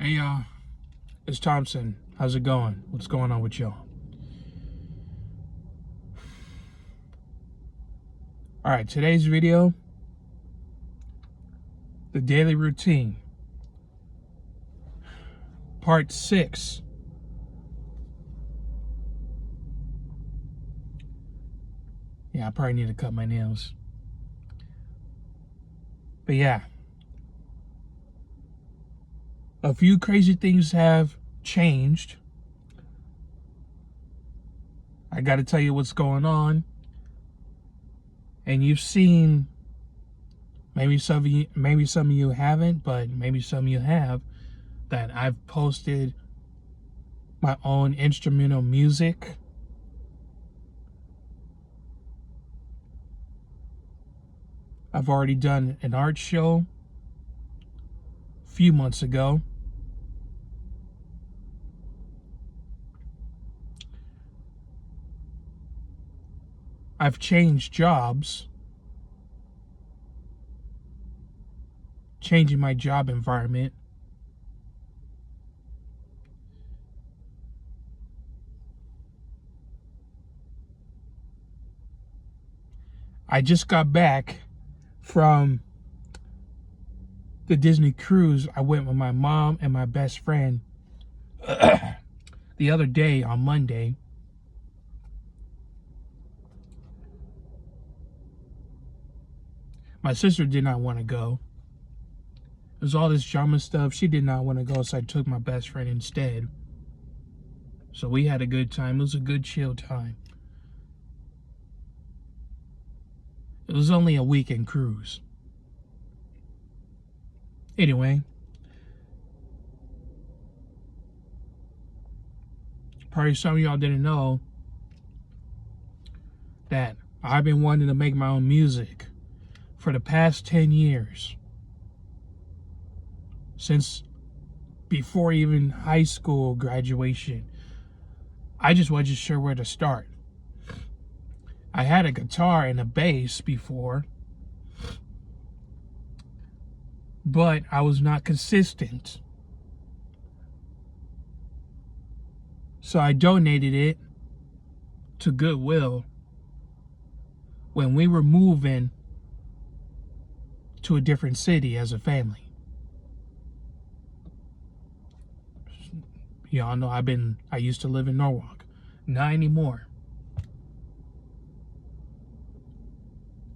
Hey y'all, it's Thompson. How's it going? What's going on with y'all? Alright, today's video, the daily routine, part 6. Yeah, I probably need to cut my nails. But yeah, a few crazy things have changed. I gotta tell you what's going on. And you've seen, maybe some of you haven't, but maybe some of you have, that I've posted my own instrumental music. I've already done an art show a few months ago. I've changed jobs, changing my job environment. I just got back from the Disney cruise. I went with my mom and my best friend the other day on Monday. My sister did not want to go. There's all this drama stuff. She did not want to go, so I took my best friend instead. So we had a good time. It was a good chill time. It was only a weekend cruise. Anyway, probably some of y'all didn't know that I've been wanting to make my own music for the past 10 years. Since before even high school graduation. I just wasn't sure where to start. I had a guitar and a bass before, but I was not consistent. So I donated it to Goodwill when we were moving to a different city as a family. Y'all know I used to live in Norwalk. Not anymore.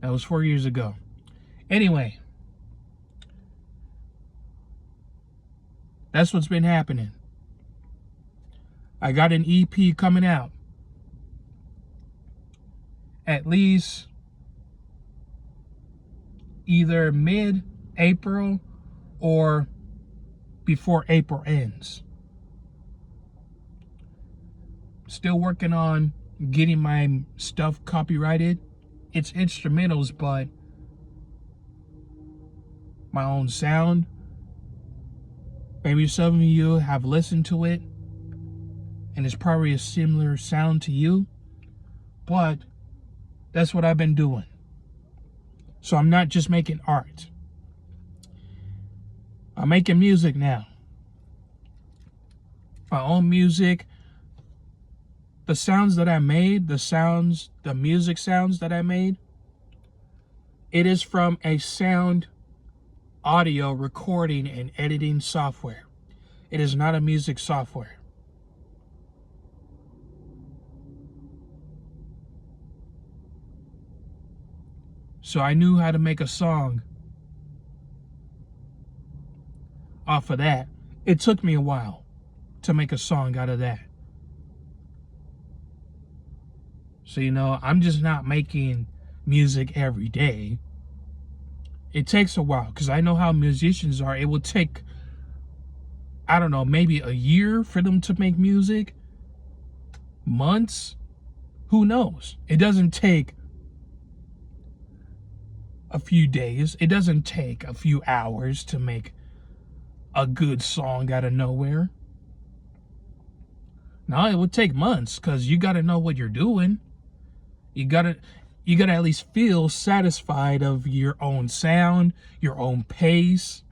That was 4 years ago. Anyway, that's what's been happening. I got an EP coming out at least either mid-April or before April ends. Still working on getting my stuff copyrighted. It's instrumentals, but my own sound. Maybe some of you have listened to it and it's probably a similar sound to you, but that's what I've been doing. So I'm not just making art. I'm making music now. My own music. The sounds that I made, the music sounds that I made, it is from a sound audio recording and editing software. It is not a music software. So I knew how to make a song off of that. It took me a while to make a song out of that. So, I'm just not making music every day. It takes a while because I know how musicians are. It will take, I don't know, maybe a year for them to make music. Months. Who knows? It doesn't take a few days. It doesn't take a few hours to make a good song out of nowhere. No, it would take months because you got to know what you're doing. You gotta at least feel satisfied of your own sound, your own pace.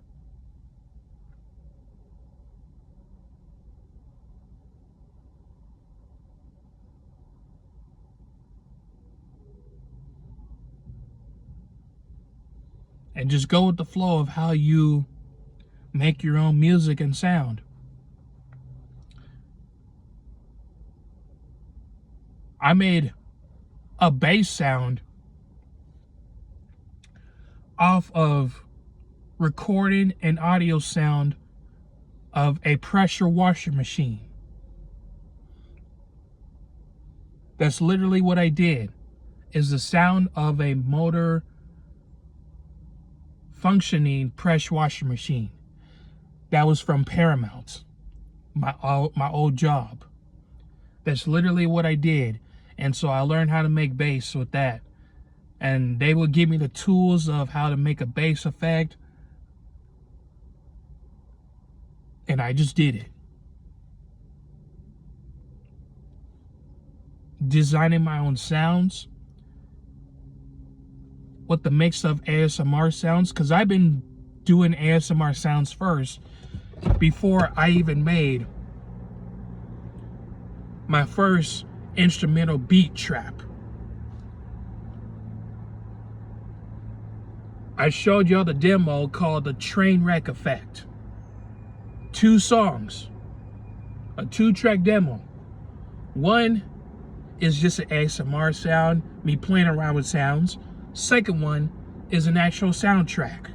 and just go with the flow of how you make your own music and sound. I made a bass sound off of recording an audio sound of a pressure washer machine. That's literally what I did, is the sound of a motor functioning pressure washer machine. That was from Paramount, my old job. That's literally what I did. And so I learned how to make bass with that. And they would give me the tools of how to make a bass effect. And I just did it. Designing my own sounds with the mix of ASMR sounds, because I've been doing ASMR sounds first before I even made my first instrumental beat trap. I showed y'all the demo called the Train Wreck Effect. 2 songs, a 2-track demo. One is just an ASMR sound, me playing around with sounds. Second one is an actual soundtrack.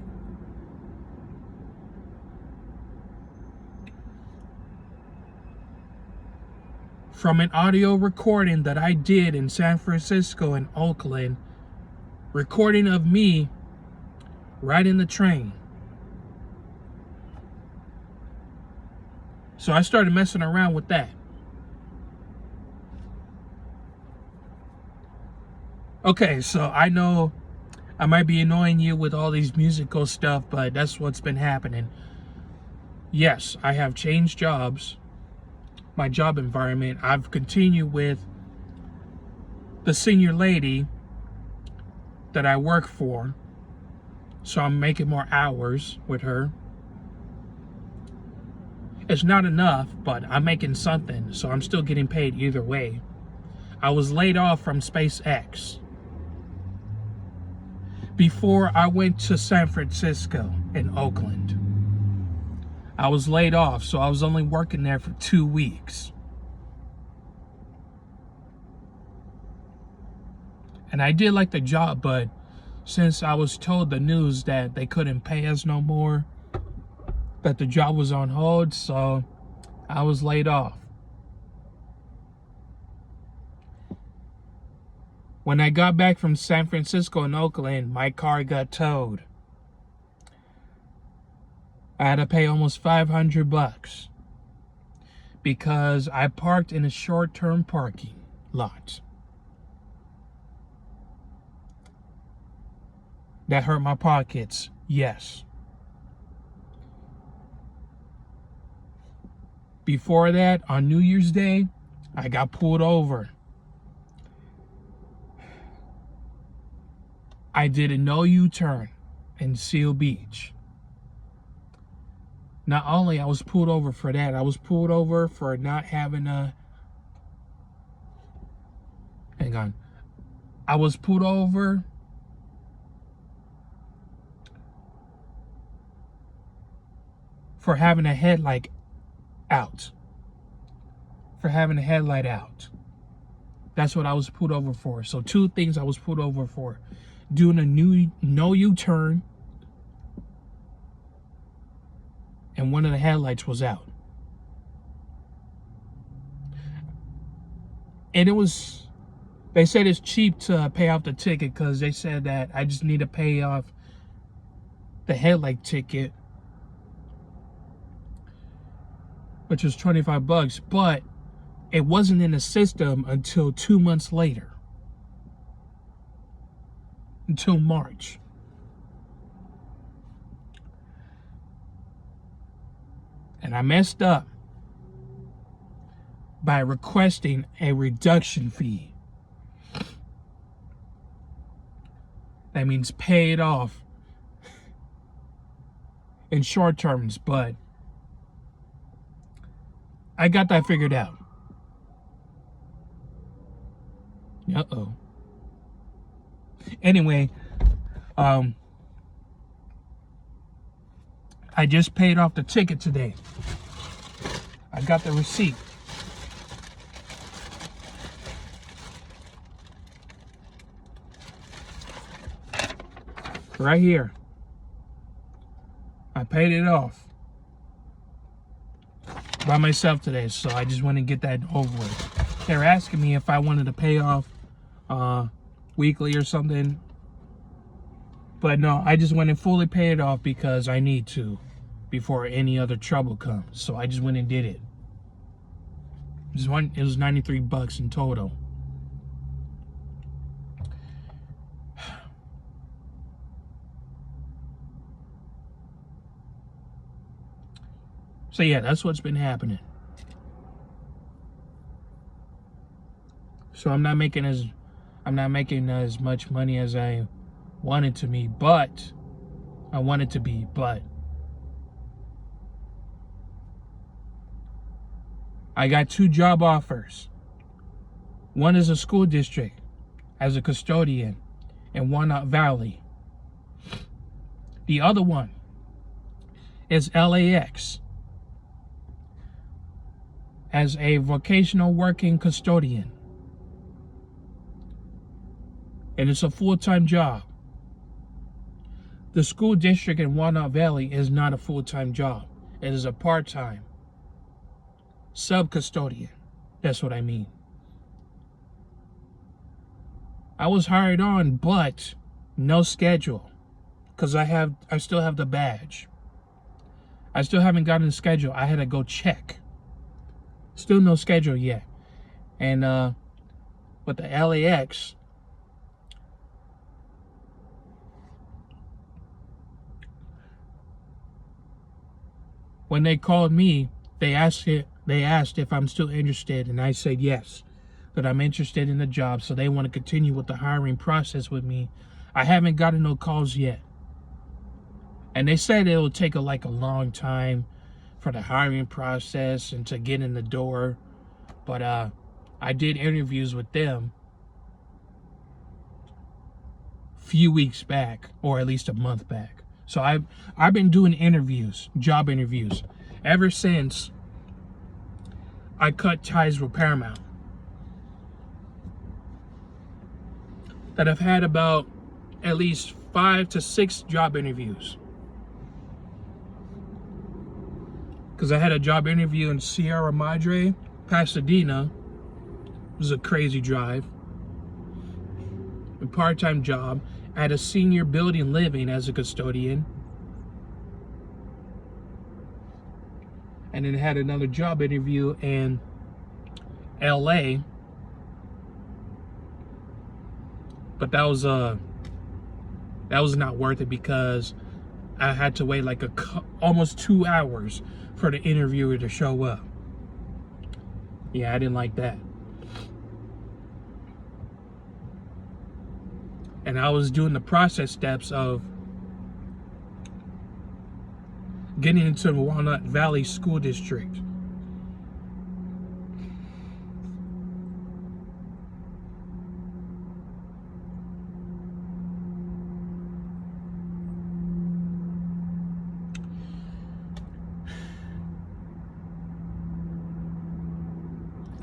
From an audio recording that I did in San Francisco and Oakland, recording of me riding the train. So I started messing around with that. Okay, so I know I might be annoying you with all these musical stuff, but that's what's been happening. Yes, I have changed jobs, my job environment. I've continued with the senior lady that I work for, so I'm making more hours with her. It's not enough, but I'm making something, so I'm still getting paid either way. I was laid off from Pt.6 before I went to San Francisco and Oakland. I was laid off, so I was only working there for 2 weeks. And I did like the job, but since I was told the news that they couldn't pay us no more, that the job was on hold, so I was laid off. When I got back from San Francisco and Oakland, my car got towed. I had to pay almost $500 because I parked in a short-term parking lot. That hurt my pockets, yes. Before that, on New Year's Day, I got pulled over. I did a no U-turn in Seal Beach. Not only I was pulled over for that, I was pulled over for not having a... Hang on. I was pulled over for having a headlight out. For having a headlight out. That's what I was pulled over for. So 2 things I was pulled over for. Doing a no U-turn, and one of the headlights was out. And it was, they said it's cheap to pay off the ticket because they said that I just need to pay off the headlight ticket, which was $25, but it wasn't in the system until 2 months later. Until March. And I messed up by requesting a reduction fee. That means pay it off in short terms, but I got that figured out. Uh-oh. Anyway, I just paid off the ticket today. I got the receipt. Right here. I paid it off by myself today, so I just want to get that over with. They were asking me if I wanted to pay off weekly or something, but no, I just went and fully paid it off because I need to before any other trouble comes. So I just went and did it. It was 93 bucks in total. So yeah, that's what's been happening. So I'm not making as much money as I wanted to be, but I got 2 job offers. One is a school district as a custodian in Walnut Valley. The other one is LAX as a vocational working custodian. And it's a full-time job. The school district in Walnut Valley is not a full-time job. It is a part-time sub-custodian. That's what I mean. I was hired on, but no schedule, because I still have the badge. I still haven't gotten the schedule. I had to go check. Still no schedule yet. And with the LAX, when they called me, they asked if I'm still interested, and I said yes, that I'm interested in the job, so they want to continue with the hiring process with me. I haven't gotten no calls yet. And they said it will take a long time for the hiring process and to get in the door. But I did interviews with them a few weeks back, or at least a month back. So I've been doing interviews, job interviews, ever since I cut ties with Paramount. That I've had about at least 5 to 6 job interviews. Because I had a job interview in Sierra Madre, Pasadena. It was a crazy drive. A part-time job at a senior building living as a custodian. And then had another job interview in LA. But that was not worth it because I had to wait like almost 2 hours for the interviewer to show up. Yeah, I didn't like that. And I was doing the process steps of getting into the Walnut Valley School District.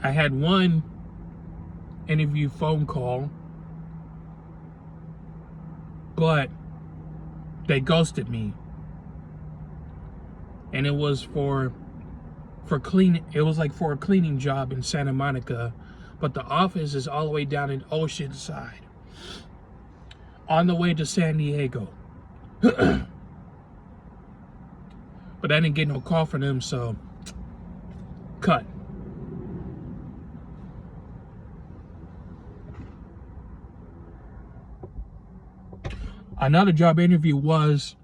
I had one interview phone call, but they ghosted me. And it was for cleaning. It was like for a cleaning job in Santa Monica, but the office is all the way down in Oceanside, on the way to San Diego. But I didn't get no call from them, so cut. Another job interview was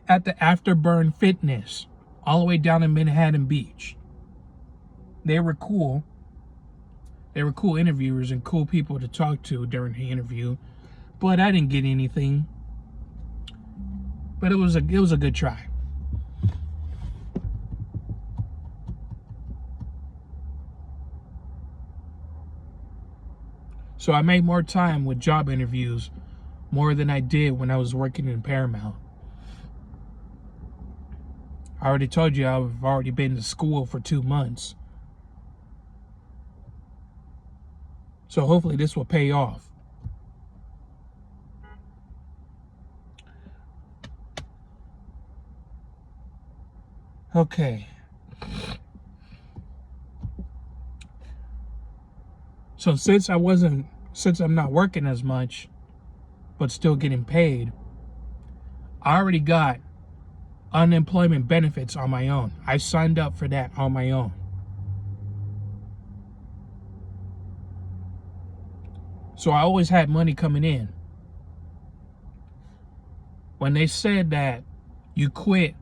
at the Afterburn Fitness, all the way down in Manhattan Beach. They were cool. They were cool interviewers and cool people to talk to during the interview, but I didn't get anything. But it was a good try. So I made more time with job interviews, more than I did when I was working in Paramount. I already told you I've already been to school for 2 months. So hopefully this will pay off. Okay. So since I'm not working as much, but still getting paid, I already got unemployment benefits on my own. I signed up for that on my own. So I always had money coming in. When they said that you quit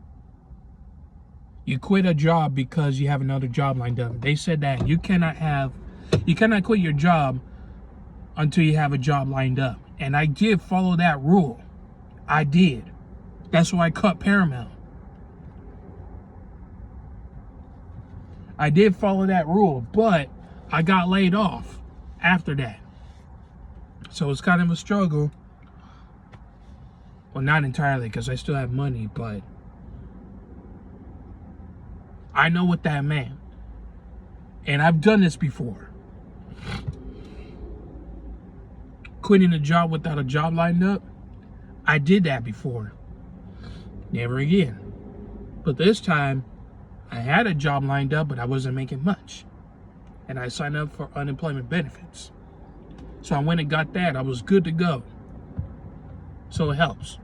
a job because you have another job lined up, they said that you cannot quit your job until you have a job lined up. And I did follow that rule. I did. That's why I cut Paramount. I did follow that rule, but I got laid off after that. So it's kind of a struggle. Well, not entirely, because I still have money, but I know what that meant. And I've done this before. Quitting a job without a job lined up, I did that before. Never again. But this time, I had a job lined up, but I wasn't making much. And I signed up for unemployment benefits. So I went and got that. I was good to go. So it helps.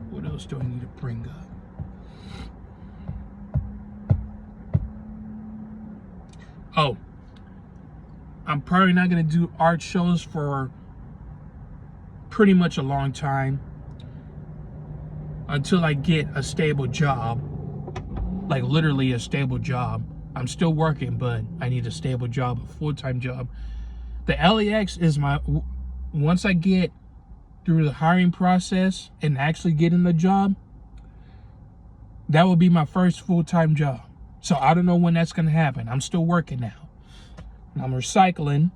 What else do I need to bring up? Oh, I'm probably not going to do art shows for pretty much a long time, until I get a stable job, like literally a stable job. I'm still working, but I need a stable job, a full-time job. The LAX is once I get through the hiring process and actually getting the job, that will be my first full-time job. So I don't know when that's going to happen. I'm still working now. I'm recycling.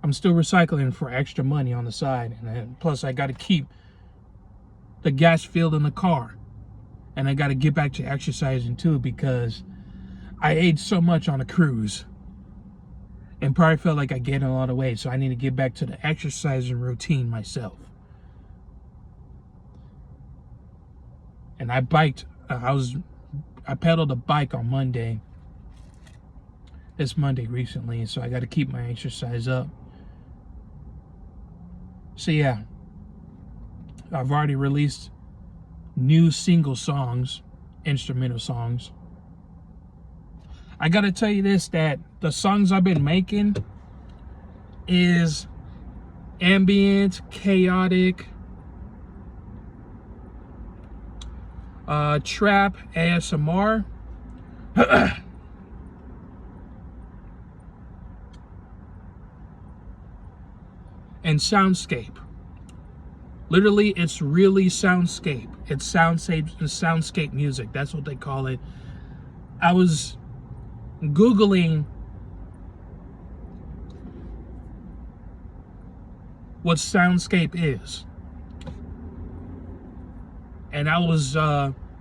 I'm still recycling for extra money on the side. And then, plus, I got to keep the gas filled in the car. And I got to get back to exercising, too, because I ate so much on a cruise. And probably felt like I gained a lot of weight. So I need to get back to the exercising routine myself. And I biked. I pedaled a bike on Monday. It's Monday recently, so I got to keep my exercise up. So yeah, I've already released new single songs, instrumental songs. I got to tell you this, that the songs I've been making is ambient, chaotic, trap, ASMR. And soundscape. Literally, it's really soundscape. It's soundscape music. That's what they call it. I was Googling what soundscape is. And I was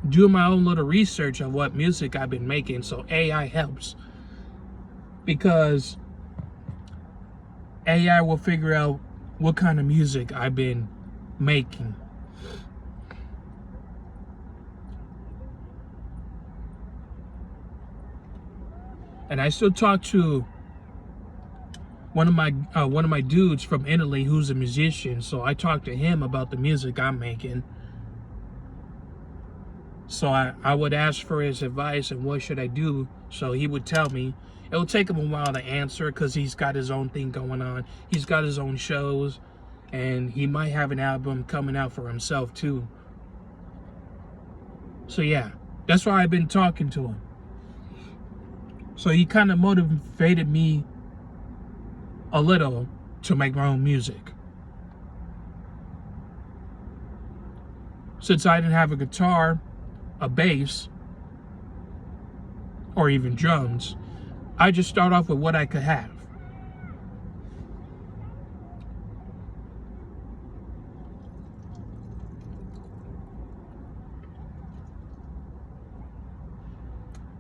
doing my own little research of what music I've been making. So AI helps. Because AI will figure out what kind of music I've been making. And I still talk to one of my dudes from Italy who's a musician, so I talk to him about the music I'm making. So I would ask for his advice and what should I do, so he would tell me. It will take him a while to answer because he's got his own thing going on. He's got his own shows, and he might have an album coming out for himself too. So yeah, that's why I've been talking to him. So he kind of motivated me a little to make my own music. Since I didn't have a guitar, a bass, or even drums. I just start off with what I could have.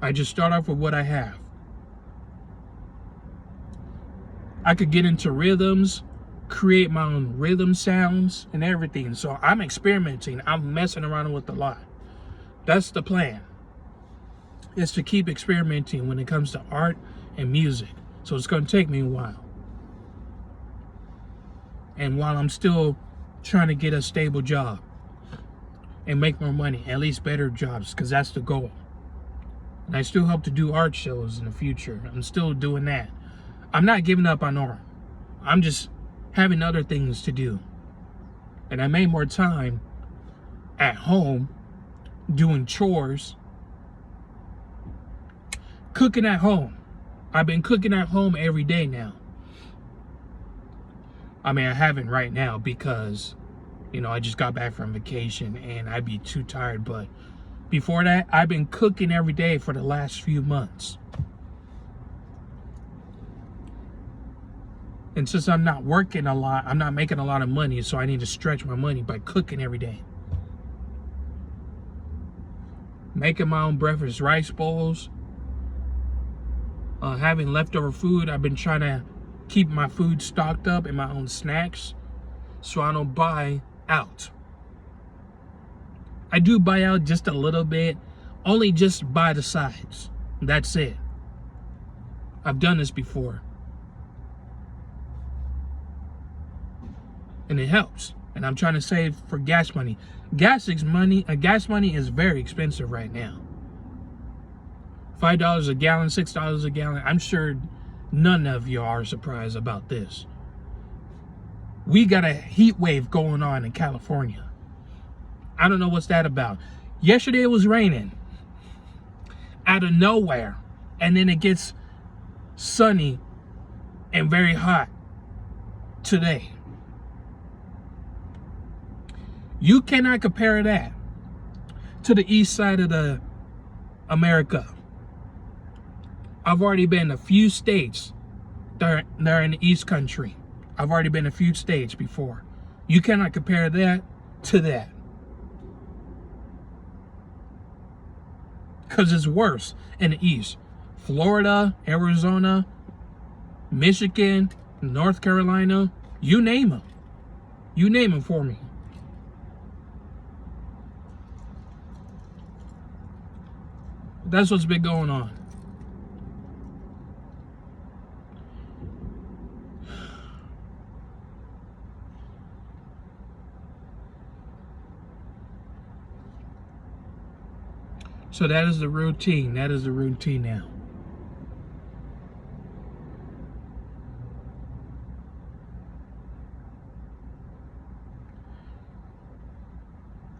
I just start off with what I have. I could get into rhythms, create my own rhythm sounds and everything. So I'm experimenting. I'm messing around with a lot. That's the plan. Is to keep experimenting when it comes to art and music. So it's going to take me a while. And while I'm still trying to get a stable job and make more money, at least better jobs, because that's the goal. And I still hope to do art shows in the future. I'm still doing that. I'm not giving up on art. I'm just having other things to do. And I made more time at home doing chores, cooking at home. I've been cooking at home every day now. I mean, I haven't right now because, you know, I just got back from vacation and I'd be too tired. But before that, I've been cooking every day for the last few months. And since I'm not working a lot, I'm not making a lot of money, so I need to stretch my money by cooking every day. Making my own breakfast rice bowls. Having leftover food. I've been trying to keep my food stocked up and my own snacks so I don't buy out. I do buy out just a little bit, only just by the sides. That's it. I've done this before. And it helps. And I'm trying to save for gas money. Gas money is very expensive right now. $5 a gallon, $6 a gallon. I'm sure none of you are surprised about this. We got a heat wave going on in California. I don't know what's that about. Yesterday it was raining out of nowhere, and then it gets sunny and very hot today. You cannot compare that to the east side of the America. I've already been a few states that are in the East Country. I've already been a few states before. You cannot compare that to that. Because it's worse in the East. Florida, Arizona, Michigan, North Carolina, you name them. You name them for me. That's what's been going on. So that is the routine. That is the routine now.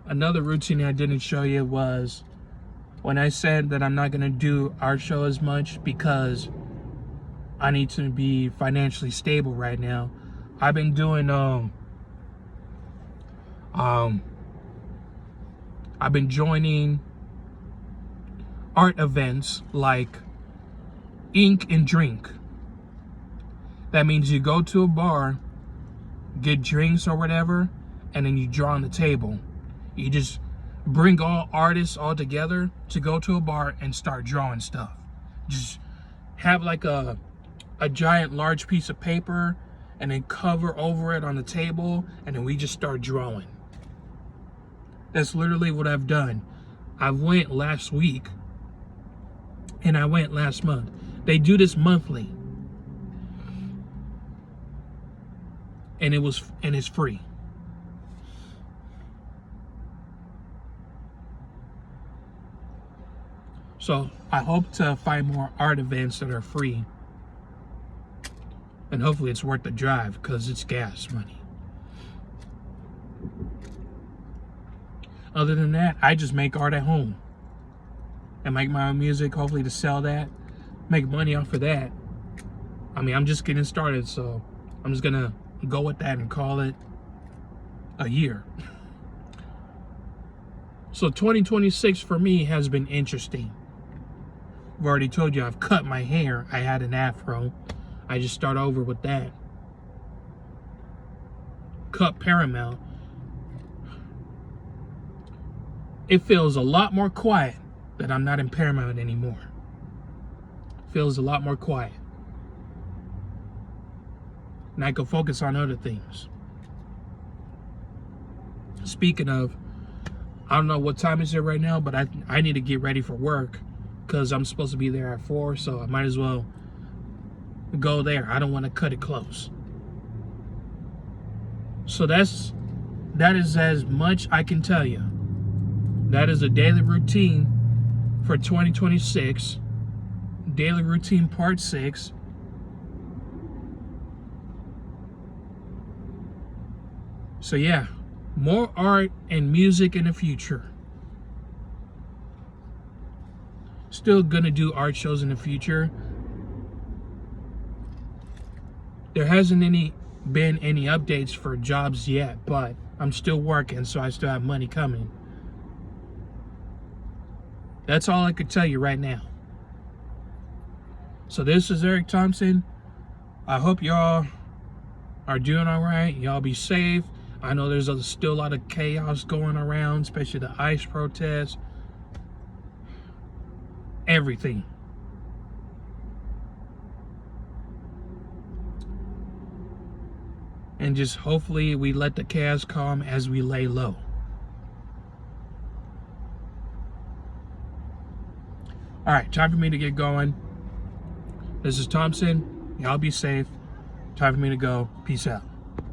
Another routine I didn't show you was when I said that I'm not going to do art show as much because I need to be financially stable right now. I've been doing I've been joining art events like Ink and Drink. That means you go to a bar, get drinks or whatever, and then you draw on the table. You just bring all artists all together to go to a bar and start drawing stuff. Just have like a giant large piece of paper and then cover over it on the table, and then we just start drawing. That's literally what I've done. I went last week and I went last month. They do this monthly. And it's free. So I hope to find more art events that are free. And hopefully it's worth the drive because it's gas money. Other than that, I just make art at home. And make my own music, hopefully to sell that. Make money off of that. I mean, I'm just getting started, so I'm just gonna go with that and call it a year. So 2026 for me has been interesting. I've already told you I've cut my hair. I had an afro. I just start over with that. Cut Paramount. It feels a lot more quiet that I'm not in Paramount anymore. Feels a lot more quiet. And I can focus on other things. Speaking of, I don't know what time is it right now, but I need to get ready for work because I'm supposed to be there at 4, so I might as well go there. I don't want to cut it close. So that is as much I can tell you. That is a daily routine for 2026. Daily routine part 6. So yeah, more art and music in the future. Still gonna do art shows in the future. There hasn't been any updates for jobs yet, but I'm still working, so I still have money coming. That's all I could tell you right now. So this is Eric Thompson. I hope y'all are doing all right. Y'all be safe. I know there's still a lot of chaos going around, especially the ICE protests. Everything. And just hopefully we let the chaos calm as we lay low. All right, time for me to get going. This is Thompson. Y'all be safe. Time for me to go. Peace out.